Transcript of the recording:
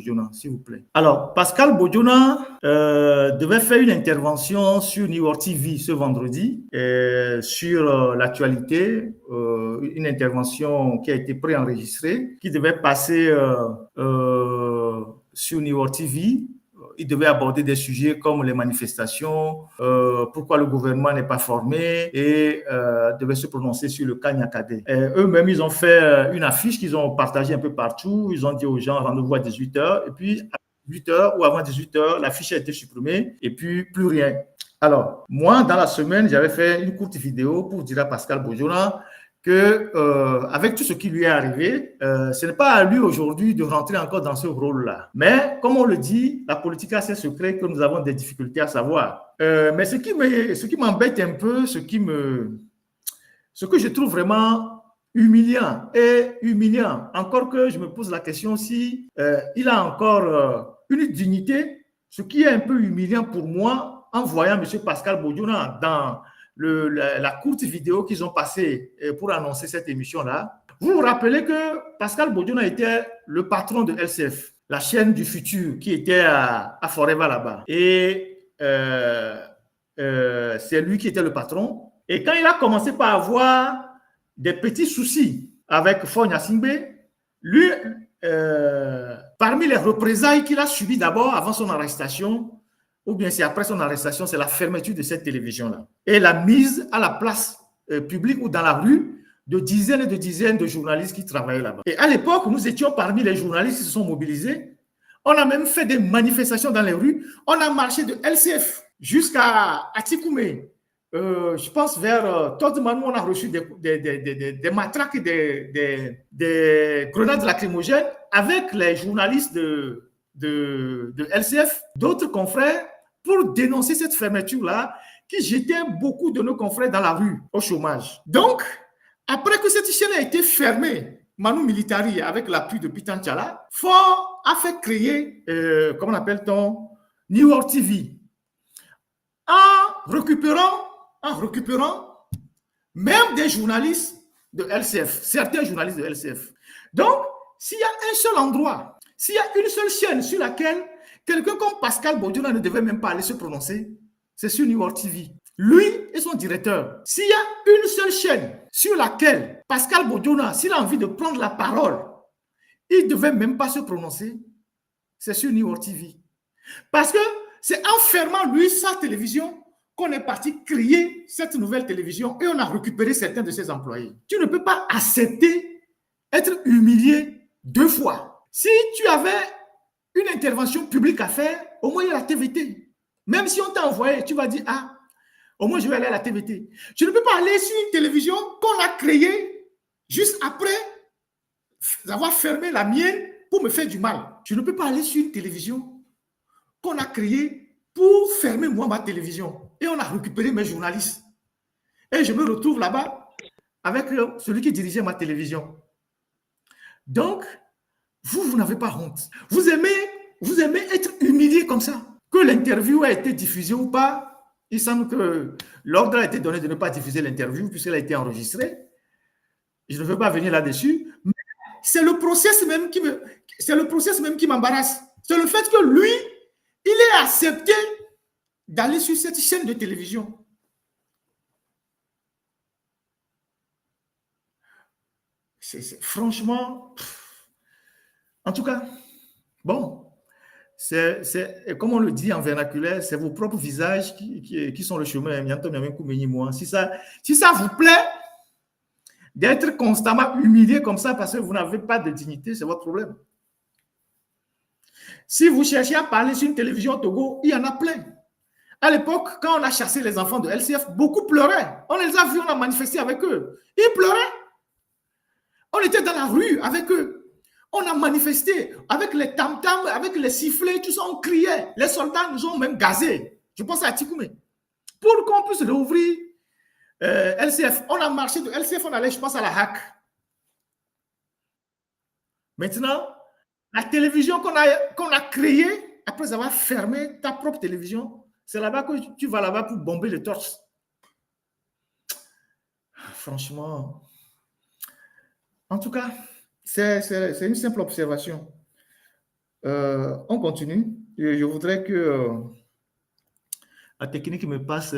Bodjona, s'il vous plaît. Alors, Pascal Bodjona devait faire une intervention sur New York TV ce vendredi sur l'actualité, une intervention qui a été préenregistrée, qui devait passer sur New York TV. Il devait aborder des sujets comme les manifestations, pourquoi le gouvernement n'est pas formé et devait se prononcer sur le cas Niakate. Eux-mêmes, ils ont fait une affiche qu'ils ont partagée un peu partout. Ils ont dit aux gens rendez-vous à 18h et puis à 18h ou avant 18h, l'affiche a été supprimée et puis plus rien. Alors, moi, dans la semaine, j'avais fait une courte vidéo pour dire à Pascal Bodjona que avec tout ce qui lui est arrivé, ce n'est pas à lui aujourd'hui de rentrer encore dans ce rôle-là. Mais comme on le dit, la politique a ses secrets que nous avons des difficultés à savoir. Mais ce qui m'embête un peu, ce que je trouve vraiment humiliant, encore que je me pose la question si il a encore une dignité, ce qui est un peu humiliant pour moi en voyant M. Pascal Bodjona dans la courte vidéo qu'ils ont passée pour annoncer cette émission-là. Vous vous rappelez que Pascal Bodjona était le patron de LCF, la chaîne du futur qui était à Forever là-bas. Et c'est lui qui était le patron. Et quand il a commencé par avoir des petits soucis avec Fonya Singbe, lui, parmi les représailles qu'il a subies d'abord avant son arrestation, ou bien c'est après son arrestation, c'est la fermeture de cette télévision-là. Et la mise à la place publique ou dans la rue de dizaines et de dizaines de journalistes qui travaillaient là-bas. Et à l'époque, nous étions parmi les journalistes qui se sont mobilisés. On a même fait des manifestations dans les rues. On a marché de LCF jusqu'à Atikoumé. Je pense vers Todemanou, on a reçu des matraques et des grenades lacrymogènes avec les journalistes de LCF, d'autres confrères, pour dénoncer cette fermeture-là qui jetait beaucoup de nos confrères dans la rue au chômage. Donc, après que cette chaîne a été fermée, Manu Militari, avec l'appui de Pitan Tchala, Fort a fait créer, comment appelle-t-on, New York TV, en récupérant même des journalistes de LCF, certains journalistes de LCF. Donc, s'il y a un seul endroit, s'il y a une seule chaîne sur laquelle quelqu'un comme Pascal Bodjona ne devait même pas aller se prononcer, c'est sur New York TV. Lui et son directeur. S'il y a une seule chaîne sur laquelle Pascal Bodjona, s'il a envie de prendre la parole, il ne devait même pas se prononcer, c'est sur New York TV. Parce que c'est en fermant, lui, sa télévision qu'on est parti créer cette nouvelle télévision et on a récupéré certains de ses employés. Tu ne peux pas accepter être humilié deux fois. Si tu avais une intervention publique à faire, au moins il y a la TVT. Même si on t'a envoyé, tu vas dire, ah, au moins je vais aller à la TVT. Tu ne peux pas aller sur une télévision qu'on a créée juste après avoir fermé la mienne pour me faire du mal. Tu ne peux pas aller sur une télévision qu'on a créée pour fermer moi ma télévision. Et on a récupéré mes journalistes. Et je me retrouve là-bas avec celui qui dirigeait ma télévision. Donc, vous n'avez pas honte. Vous aimez être humilié comme ça. Que l'interview a été diffusée ou pas, il semble que l'ordre a été donné de ne pas diffuser l'interview puisqu'elle a été enregistrée. Je ne veux pas venir là-dessus. Mais c'est le process même qui m'embarrasse. C'est le fait que lui, il ait accepté d'aller sur cette chaîne de télévision. Franchement, en tout cas, bon, c'est comme on le dit en vernaculaire, c'est vos propres visages qui sont le chemin. Si ça vous plaît d'être constamment humilié comme ça parce que vous n'avez pas de dignité, c'est votre problème. Si vous cherchez à parler sur une télévision au Togo, il y en a plein. À l'époque, quand on a chassé les enfants de LCF, beaucoup pleuraient. On les a vus, on a manifesté avec eux. Ils pleuraient. On était dans la rue avec eux. On a manifesté avec les tam-tams, avec les sifflets, tout ça, on criait. Les soldats nous ont même gazés. Je pense à Tikoumé. Pour qu'on puisse réouvrir LCF. On a marché de LCF, on allait, je pense, à la HAC. Maintenant, la télévision qu'on a créée, après avoir fermé ta propre télévision, c'est là-bas que tu vas là-bas pour bomber les torches. Franchement, en tout cas, c'est une simple observation. On continue. Je voudrais que la technique me passe